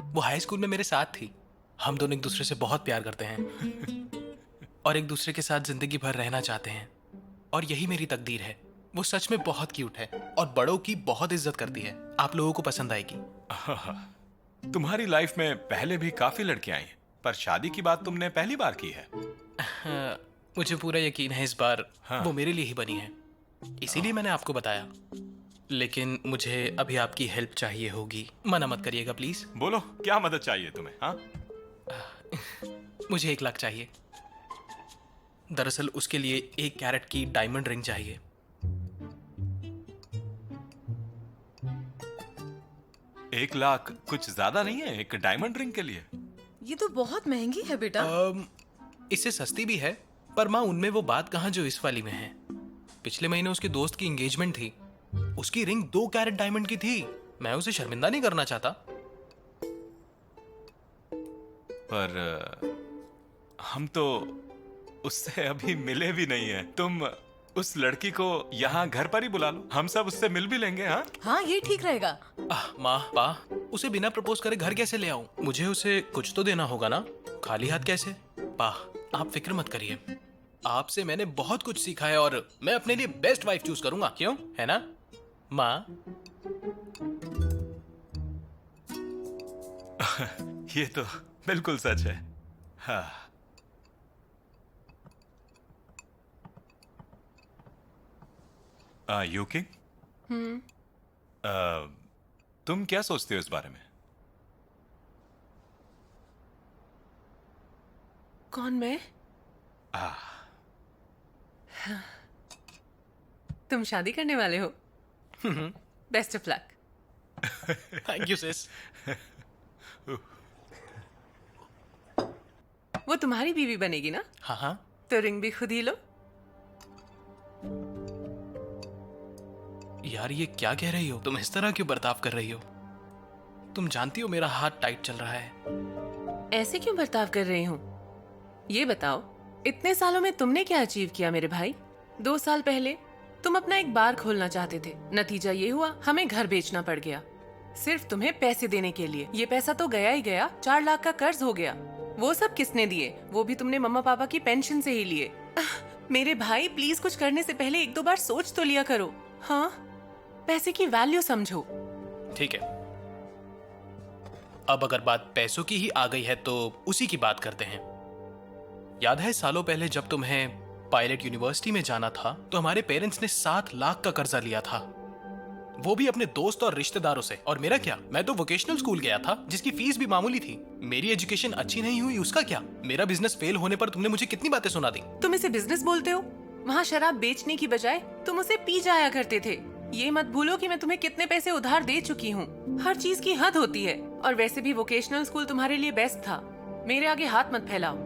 Speaker 14: वो हाई स्कूल में मेरे साथ थी। हम दोनों एक दूसरे से बहुत प्यार करते हैं और एक दूसरे के साथ जिंदगी भर रहना चाहते हैं, और यही मेरी तकदीर है। वो सच में बहुत क्यूट है और बड़ों की बहुत इज्जत करती है। आप लोगों को पसंद आएगी।
Speaker 3: तुम्हारी लाइफ में पहले भी काफी लड़कियां आई हैं, पर शादी की बात तुमने पहली बार की है।
Speaker 14: मुझे पूरा यकीन है इस बार वो मेरे लिए ही बनी है, इसीलिए मैंने आपको बताया। लेकिन मुझे अभी आपकी हेल्प चाहिए होगी, मना मत करिएगा प्लीज।
Speaker 3: बोलो, क्या मदद चाहिए तुम्हें? हाँ?
Speaker 14: मुझे 1 लाख चाहिए। दरअसल उसके लिए 1 कैरेट की डायमंड रिंग चाहिए।
Speaker 3: 1 लाख कुछ ज्यादा नहीं है एक डायमंड रिंग के लिए?
Speaker 1: ये तो बहुत महंगी है बेटा।
Speaker 14: इससे सस्ती भी है, पर माँ उनमें वो बात कहाँ जो इस वाली में है। पिछले महीने उसके दोस्त की एंगेजमेंट थी, उसकी रिंग 2 कैरेट डायमंड की थी। मैं उसे शर्मिंदा नहीं करना चाहता।
Speaker 3: पर हम तो उससे अभी मिले भी नहीं है। तुम उस लड़की को यहाँ घर पर ही बुला लो, हम सब उससे मिल भी लेंगे। हाँ
Speaker 1: हाँ, ये ठीक रहेगा।
Speaker 14: माँ, पा, उसे बिना प्रपोज करे घर कैसे ले आऊं? मुझे उसे कुछ तो देना होगा ना, खाली हाथ कैसे? पा, आप फिक्र मत करिए, आपसे मैंने बहुत कुछ सीखा है और मैं अपने लिए बेस्ट वाइफ चूज करूंगा, क्यों? है ना माँ?
Speaker 3: ये तो बिल्कुल सच है। हाँ। यूकिंग, तुम क्या सोचते हो इस बारे में?
Speaker 1: कौन, मैं? तुम शादी करने वाले हो? Best of luck.
Speaker 14: Thank you sis.
Speaker 1: वो तुम्हारी बीवी बनेगी ना?
Speaker 14: हाँ हाँ।
Speaker 1: तो रिंग भी खुद ही लो।
Speaker 14: यार ये क्या कह रही हो? तुम इस तरह क्यों बर्ताव कर रही हो? तुम जानती हो मेरा हाथ टाइट चल रहा है।
Speaker 1: ऐसे क्यों बर्ताव कर रही हूँ? ये बताओ, इतने सालों में तुमने क्या अचीव किया मेरे भाई? 2 साल पहले तुम अपना एक बार खोलना चाहते थे, नतीजा ये हुआ हमें घर बेचना पड़ गया, सिर्फ तुम्हें पैसे देने के लिए। ये पैसा तो गया ही गया, 4 लाख का कर्ज हो गया। वो सब किसने दिए? वो भी तुमने मम्मा पापा की पेंशन से ही लिए। मेरे भाई प्लीज, कुछ करने से पहले 1-2 बार सोच तो लिया करो। हाँ, पैसे की वैल्यू समझो।
Speaker 14: ठीक है, अब अगर बात पैसों की ही आ गई है तो उसी की बात करते हैं। याद है सालों पहले जब तुम्हें पायलट यूनिवर्सिटी में जाना था तो हमारे पेरेंट्स ने 7 लाख का कर्जा लिया था, वो भी अपने दोस्त और रिश्तेदारों से। और मेरा क्या, मैं तो वोकेशनल स्कूल गया था जिसकी फीस भी मामूली थी। मेरी एजुकेशन अच्छी नहीं हुई, उसका क्या? मेरा बिजनेस फेल होने पर तुमने मुझे कितनी बातें सुना दी।
Speaker 1: तुम इसे बिजनेस बोलते हो? वहाँ शराब बेचने की बजाय तुम उसे पी जाया करते थे। ये मत भूलो कि मैं तुम्हें कितने पैसे उधार दे चुकी हूँ। हर चीज की हद होती है। और वैसे भी वोकेशनल स्कूल तुम्हारे लिए बेस्ट था। मेरे आगे हाथ मत फैलाओ।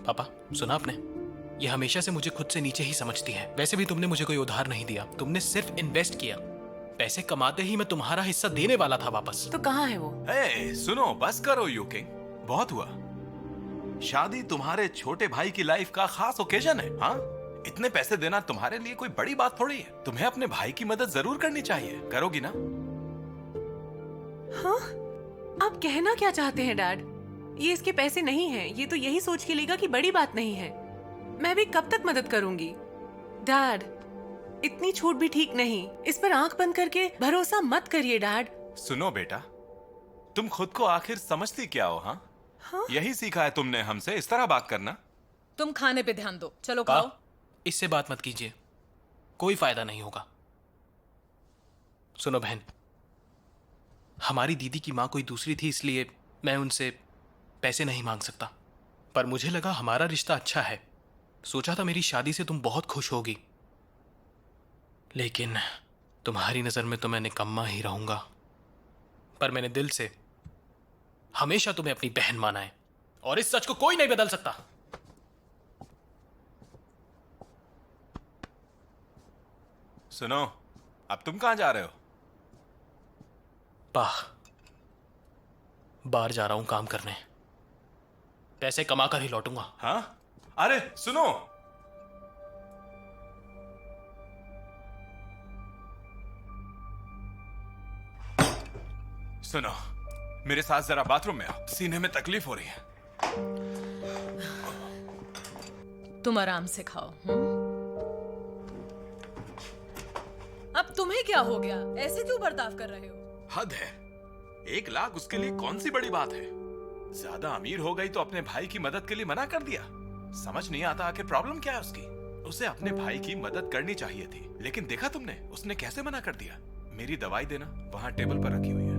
Speaker 14: पापा, सुना आपने? ये हमेशा से मुझे खुद से नीचे ही समझती है। वैसे भी तुमने मुझे कोई उधार नहीं दिया, तुमने सिर्फ इन्वेस्ट किया। पैसे कमाते ही मैं तुम्हारा हिस्सा देने वाला था वापस।
Speaker 1: तो कहाँ है वो?
Speaker 3: सुनो, बस करो यूकिंग, बहुत हुआ। शादी तुम्हारे छोटे भाई की लाइफ का खास ओकेजन है। हाँ, इतने पैसे देना तुम्हारे लिए कोई बड़ी बात थोड़ी है। तुम्हें अपने भाई की मदद जरूर करनी चाहिए। करोगी ना?
Speaker 1: हाँ? आप कहना क्या चाहते हैं डैड? ये इसके पैसे नहीं हैं। ये तो यही सोच के लेगा कि बड़ी बात नहीं है। मैं भी कब तक मदद करूंगी? डैड, इतनी छूट भी ठीक नहीं। इस पर आंख बंद करके भरोसा मत करिए डैड।
Speaker 3: सुनो बेटा, तुम खुद को आखिर समझती क्या हो? हाँ? यही सीखा है तुमने हमसे, इस तरह बात करना?
Speaker 1: तुम खाने पे ध्यान दो, चलो खाओ।
Speaker 14: इससे बात मत कीजिए, कोई फायदा नहीं होगा। सुनो बहन, हमारी दीदी की माँ कोई दूसरी थी, इसलिए मैं उनसे पैसे नहीं मांग सकता। पर मुझे लगा हमारा रिश्ता अच्छा है, सोचा था मेरी शादी से तुम बहुत खुश होगी। लेकिन तुम्हारी नजर में तो मैं निकम्मा ही रहूंगा। पर मैंने दिल से हमेशा तुम्हें अपनी बहन माना है और इस सच को कोई नहीं बदल सकता।
Speaker 3: सुनो, अब तुम कहां जा रहे हो?
Speaker 14: बाहर जा रहा हूं काम करने, पैसे कमा कर ही लौटूंगा।
Speaker 3: हाँ? अरे सुनो, सुनो, मेरे साथ जरा बाथरूम में आओ, सीने में तकलीफ हो रही है।
Speaker 1: तुम आराम से खाओ। अब तुम्हें क्या हो गया? ऐसे क्यों बर्ताव कर रहे हो?
Speaker 3: हद है, 1 लाख उसके लिए कौन सी बड़ी बात है? ज्यादा अमीर हो गई तो अपने भाई की मदद के लिए मना कर दिया। समझ नहीं आता आखिर प्रॉब्लम क्या है उसकी। उसे अपने भाई की मदद करनी चाहिए थी, लेकिन देखा तुमने उसने कैसे मना कर दिया। मेरी दवाई देना, वहां टेबल पर रखी हुई है।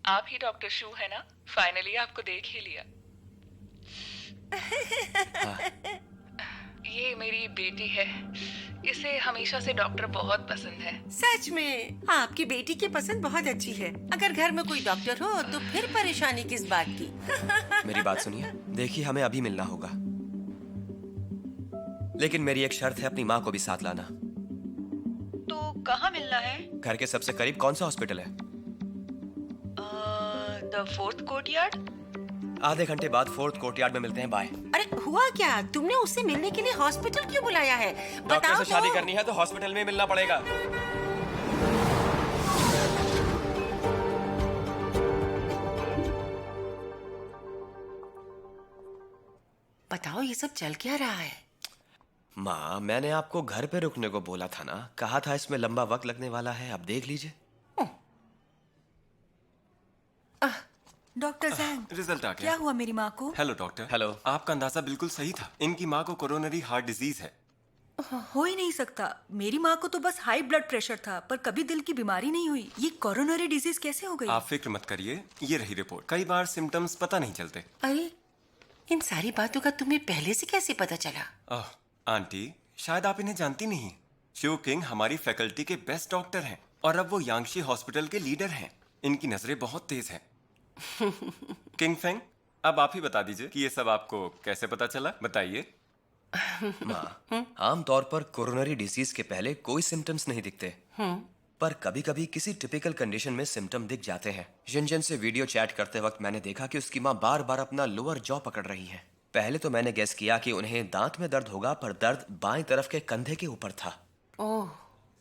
Speaker 12: आप ही डॉक्टर शू है ना? फाइनली आपको देख ही लिया। ये मेरी बेटी है, इसे हमेशा से डॉक्टर बहुत पसंद है।
Speaker 11: सच में आपकी बेटी की पसंद बहुत अच्छी है। अगर घर में कोई डॉक्टर हो तो फिर परेशानी किस बात की?
Speaker 8: मेरी बात सुनिए, देखिए हमें अभी मिलना होगा, लेकिन मेरी एक शर्त है, अपनी माँ को भी साथ लाना।
Speaker 2: तो कहाँ मिलना है?
Speaker 8: घर के सबसे करीब कौन सा हॉस्पिटल है?
Speaker 2: The 4th courtyard.
Speaker 8: आधे घंटे बाद 4th कोर्टयार्ड में मिलते हैं। बाय।
Speaker 11: अरे हुआ क्या? तुमने उससे मिलने के लिए हॉस्पिटल क्यों बुलाया है?
Speaker 8: डॉक्टर से शादी करनी है तो हॉस्पिटल में मिलना पड़ेगा।
Speaker 11: बताओ ये सब चल क्या रहा है?
Speaker 8: माँ, मैंने आपको घर पे रुकने को बोला था ना, कहा था इसमें लंबा वक्त लगने वाला है, अब देख लीजिए।
Speaker 2: डॉक्टर जैंग,
Speaker 6: रिजल्ट आ
Speaker 2: क्या
Speaker 6: गया।
Speaker 2: हुआ मेरी माँ को?
Speaker 6: Hello doctor.
Speaker 8: हेलो।
Speaker 6: आपका अंदाजा बिल्कुल सही था। इनकी माँ को कोरोनरी हार्ट डिजीज है।
Speaker 2: हो ही नहीं सकता। मेरी माँ को तो बस हाई ब्लड प्रेशर था, पर कभी दिल की बीमारी नहीं हुई। ये कोरोनरी डिजीज कैसे हो गई?
Speaker 6: आप फिक्र मत करिए, ये रही रिपोर्ट। कई बार सिम्टम्स पता नहीं चलते।
Speaker 11: अरे, इन सारी बातों का तुम्हें पहले से कैसे पता चला?
Speaker 6: आंटी, शायद आप इन्हें जानती नहीं। शिव किंग हमारी फैकल्टी के बेस्ट डॉक्टर हैं और अब वो यांगशी हॉस्पिटल के लीडर हैं। इनकी नजरें बहुत तेज हैं। किंग फेंग, अब आप ही बता दीजिए कि ये सब आपको कैसे पता चला, बताइए।
Speaker 8: माँ, आमतौर पर कोरोनरी डिजीज के पहले कोई सिम्टम्स नहीं दिखते, पर कभी कभी किसी टिपिकल कंडीशन में सिम्टम दिख जाते हैं। जिन से वीडियो चैट करते वक्त मैंने देखा कि उसकी माँ बार बार अपना लोअर जॉ पकड़ रही है। पहले तो मैंने गेस किया कि उन्हें दांत में दर्द होगा, पर दर्द बाएं तरफ के कंधे के ऊपर था।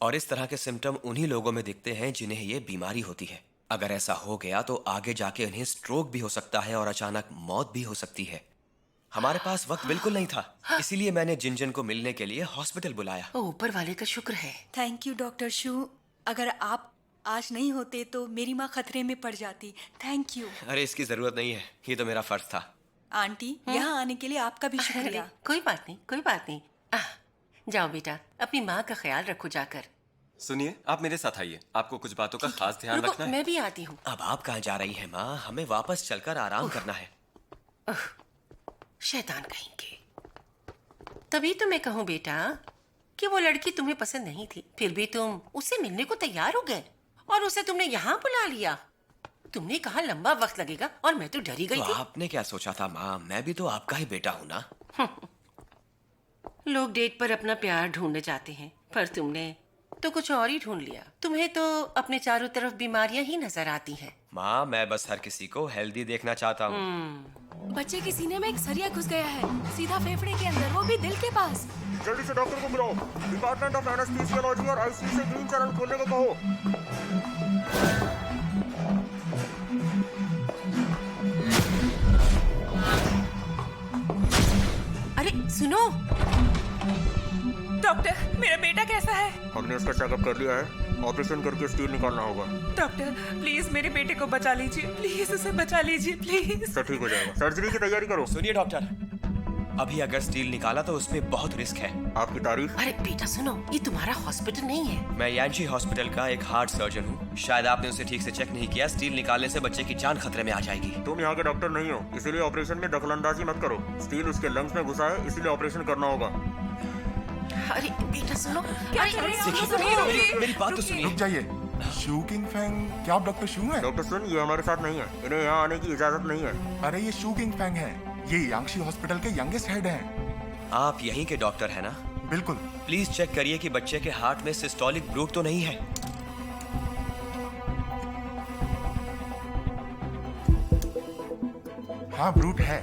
Speaker 8: और इस तरह के सिम्टम उन्हीं लोगों में दिखते हैं जिन्हें ये बीमारी होती है। अगर ऐसा हो गया तो आगे जाके उन्हें स्ट्रोक भी हो सकता है और अचानक मौत भी हो सकती है। हमारे पास वक्त बिल्कुल नहीं था, इसीलिए मैंने जिन को मिलने के लिए हॉस्पिटल बुलाया।
Speaker 11: ऊपर वाले का शुक्र है।
Speaker 2: थैंक यू डॉक्टर शू। अगर आप आज नहीं होते तो मेरी माँ खतरे में पड़ जाती। Thank you.
Speaker 8: अरे इसकी जरूरत नहीं है, ये तो मेरा फर्ज था।
Speaker 2: आंटी, यहाँ आने के लिए आपका भी शुक्रिया।
Speaker 11: कोई बात नहीं, कोई बात नहीं। जाओ बेटा, अपनी माँ का ख्याल रखो जाकर।
Speaker 6: सुनिए, आप मेरे साथ आइए, आपको कुछ बातों का खास ध्यान रखना है।
Speaker 11: मैं भी आती हूँ।
Speaker 8: अब आप कहाँ जा रही हैं माँ? हमें वापस चलकर आराम करना है।
Speaker 11: शैतान कहेंगे। तभी तो मैं कहूँ बेटा कि वो लड़की तुम्हें पसंद नहीं थी, फिर भी तुम उससे मिलने को तैयार हो गए और उसे तुमने यहाँ बुला लिया। तुमने कहा लंबा वक्त लगेगा और मैं तो डरी गई
Speaker 8: तो
Speaker 11: थी।
Speaker 8: आपने क्या सोचा था माँ? मैं भी तो आपका ही बेटा हूँ ना।
Speaker 11: लोग डेट पर अपना प्यार ढूंढने जाते हैं, पर तुमने तो कुछ और ही ढूंढ लिया। तुम्हें तो अपने चारों तरफ बीमारियां ही नजर आती हैं।
Speaker 8: माँ, मैं बस हर किसी को हेल्दी देखना चाहता हूँ।
Speaker 10: बच्चे के सीने में एक सरिया घुस गया है, सीधा फेफड़े के अंदर, वो भी दिल के पास।
Speaker 15: जल्दी से डॉक्टर को बुलाओ। डिपार्टमेंट ऑफ एनेस्थीसियोलॉजी और आईसीयू से ग्रीन चैनल खोलने को कहो।
Speaker 11: अरे सुनो
Speaker 12: डॉक्टर, मेरा बेटा कैसा है?
Speaker 15: हमने उसका चेकअप कर लिया है, ऑपरेशन करके स्टील निकालना होगा।
Speaker 12: डॉक्टर प्लीज मेरे बेटे को बचा लीजिए, प्लीज उसे बचा लीजिए प्लीज।
Speaker 15: सब ठीक हो जाएगा, सर्जरी की तैयारी करो।
Speaker 8: सुनिए डॉक्टर, अभी अगर स्टील निकाला तो उसमें बहुत रिस्क है।
Speaker 15: आपकी तारीफ?
Speaker 11: अरे बेटा सुनो, ये तुम्हारा हॉस्पिटल नहीं है।
Speaker 8: मैं यांशी हॉस्पिटल का एक हार्ट सर्जन हूँ। शायद आपने उसे ठीक से चेक नहीं किया। स्टील निकालने से बच्चे की जान खतरे में आ जाएगी।
Speaker 15: तुम यहाँ के डॉक्टर नहीं हो, इसीलिए ऑपरेशन में दखलंदाजी मत करो। स्टील उसके लंग्स में घुसा है, इसीलिए ऑपरेशन करना होगा।
Speaker 11: अरे बेटा सुनो,
Speaker 8: मेरी बात तो सुनिए।
Speaker 4: रुक जाइए। शू किंग फैंग, क्या आप डॉक्टर शू हैं?
Speaker 15: डॉक्टर सुन, ये हमारे साथ नहीं है, इन्हें यहाँ आने की इजाजत नहीं है।
Speaker 4: अरे ये शू किंग फैंग है, ये यांगशी हॉस्पिटल के यंगेस्ट हेड हैं।
Speaker 8: आप यहीं के डॉक्टर हैं ना?
Speaker 4: बिल्कुल।
Speaker 8: प्लीज चेक करिए कि बच्चे के हार्ट में सिस्टोलिक ब्लूट तो नहीं है।
Speaker 4: हाँ ब्रूट है।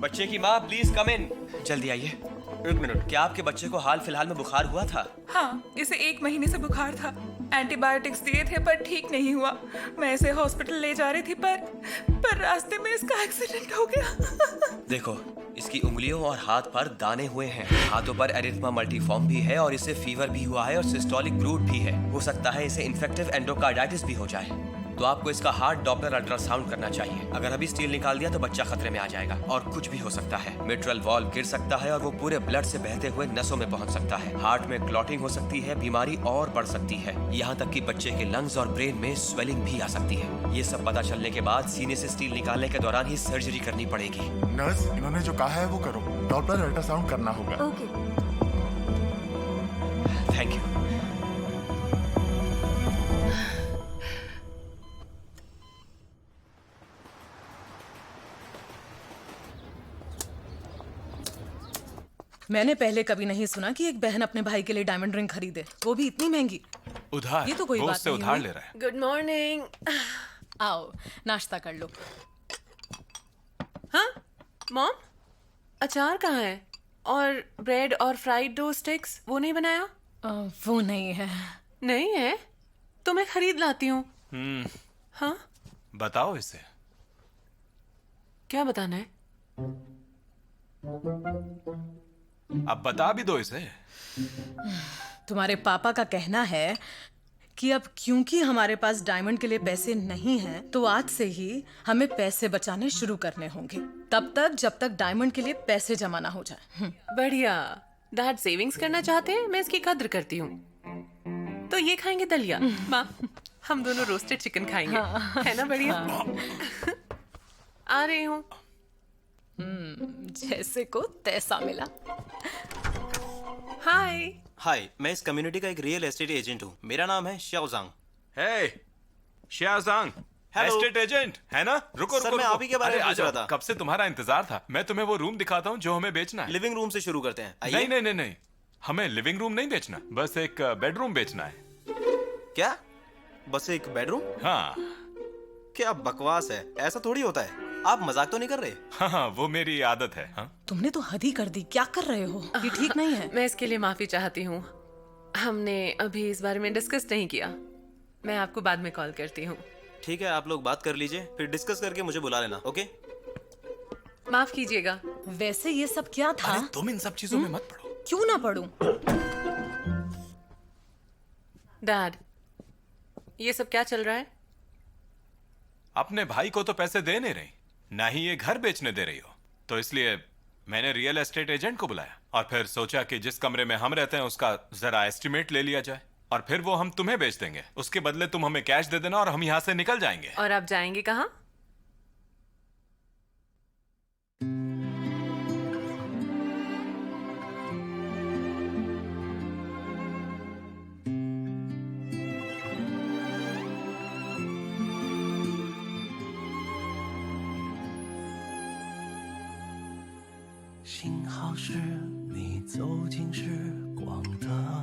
Speaker 8: बच्चे की माँ प्लीज कम इन। जल्दी आइए।
Speaker 15: एक मिनट।
Speaker 8: क्या आपके बच्चे को हाल फिलहाल में बुखार हुआ था?
Speaker 12: हाँ, इसे 1 महीने से बुखार था। एंटीबायोटिक्स दिए थे पर ठीक नहीं हुआ। मैं इसे हॉस्पिटल ले जा रही थी पर रास्ते में इसका एक्सीडेंट हो गया।
Speaker 8: देखो, इसकी उंगलियों और हाथ पर दाने हुए हैं। हाथों पर एरिथमा मल्टीफॉर्म भी है और इसे फीवर भी हुआ है और सिस्टोलिक ब्लूट भी है। हो सकता है इसे इन्फेक्टिव एंडोकार्डाइटिस भी हो जाए। तो आपको इसका हार्ट डॉपलर अल्ट्रासाउंड करना चाहिए। अगर अभी स्टील निकाल दिया तो बच्चा खतरे में आ जाएगा और कुछ भी हो सकता है। मिट्रल वॉल्व गिर सकता है और वो पूरे ब्लड से बहते हुए नसों में पहुंच सकता है। हार्ट में क्लॉटिंग हो सकती है, बीमारी और बढ़ सकती है। यहाँ तक कि बच्चे के लंग्स और ब्रेन में स्वेलिंग भी आ सकती है। ये सब पता चलने के बाद सीने से स्टील निकालने के दौरान ही सर्जरी करनी पड़ेगी।
Speaker 4: नर्स, इन्होंने जो कहा है वो करो। डॉपलर अल्ट्रासाउंड करना होगा।
Speaker 10: ओके।
Speaker 8: Thank you.
Speaker 1: मैंने पहले कभी नहीं सुना कि एक बहन अपने भाई के लिए डायमंड रिंग खरीदे, वो भी इतनी महंगी।
Speaker 3: उधार?
Speaker 1: ये तो कोई
Speaker 3: वो
Speaker 1: बात
Speaker 3: उससे
Speaker 1: नहीं
Speaker 3: उधार
Speaker 1: हुई।
Speaker 3: ले रहा है।
Speaker 1: Good morning. आओ नाश्ता कर लो। हाँ मॉम, अचार कहाँ है? और ब्रेड और फ्राइड डो स्टिक्स वो नहीं बनाया? वो नहीं है। नहीं है तो मैं खरीद लाती हूँ। हाँ
Speaker 3: बताओ इसे।
Speaker 1: क्या बताना है?
Speaker 3: अब बता भी दो इसे।
Speaker 1: तुम्हारे पापा का कहना है कि अब क्योंकि हमारे पास डायमंड के लिए पैसे नहीं हैं, तो आज से ही हमें पैसे बचाने शुरू करने होंगे, तब तक जब तक डायमंड के लिए पैसे जमा ना हो जाए। बढ़िया। डैड सेविंग्स करना चाहते हैं, मैं इसकी कद्र करती हूँ। तो ये खाएंगे दलिया। माँ, हम दोनों रोस्टेड चिकन खाएंगे। है ना बढ़िया? आ रही हूँ। जैसे को तैसा मिला। हाय।
Speaker 9: हाय, मैं इस कम्युनिटी का एक रियल एस्टेट एजेंट हूँ। मेरा नाम है शाओजांग।
Speaker 3: हे, शाओजांग,
Speaker 9: Hello.
Speaker 3: एस्टेट एजेंट है ना? रुको
Speaker 9: सर,
Speaker 3: रुको
Speaker 9: मैं
Speaker 3: रुको।
Speaker 9: आप ही के बारे में
Speaker 3: अरे,
Speaker 9: पूछ रहा
Speaker 3: आ जाओ।
Speaker 9: था।
Speaker 3: कब से तुम्हारा इंतजार था। मैं तुम्हें वो रूम दिखाता हूँ जो हमें बेचना है।
Speaker 9: लिविंग रूम से शुरू करते हैं। आइए।
Speaker 3: नहीं नहीं नहीं नहीं, हमें लिविंग रूम नहीं बेचना, बस एक बेडरूम बेचना है।
Speaker 9: क्या? बस एक बेडरूम?
Speaker 3: हाँ।
Speaker 9: क्या बकवास है, ऐसा थोड़ी होता है। आप मजाक तो नहीं कर रहे?
Speaker 3: हाँ, वो मेरी आदत है। हाँ?
Speaker 1: तुमने तो हद ही कर दी। क्या कर रहे हो? ये ठीक नहीं है।
Speaker 16: मैं इसके लिए माफी चाहती हूँ। हमने अभी इस बारे में डिस्कस नहीं किया। मैं आपको बाद में कॉल करती हूँ।
Speaker 9: ठीक है, आप लोग बात कर लीजिए, फिर डिस्कस करके मुझे बुला लेना। ओके?
Speaker 16: माफ कीजिएगा।
Speaker 1: वैसे ये सब क्या था?
Speaker 3: अरे तुम इन सब चीजों में मत पड़ो।
Speaker 1: क्यों ना पढ़ूं?
Speaker 16: डैड, ये सब क्या चल रहा है?
Speaker 3: अपने भाई को तो पैसे दे नहीं रही, ना ही ये घर बेचने दे रही हो, तो इसलिए मैंने रियल एस्टेट एजेंट को बुलाया और फिर सोचा कि जिस कमरे में हम रहते हैं उसका जरा एस्टिमेट ले लिया जाए और फिर वो हम तुम्हें बेच देंगे। उसके बदले तुम हमें कैश दे देना और हम यहाँ से निकल जाएंगे।
Speaker 16: और आप जाएंगे कहाँ?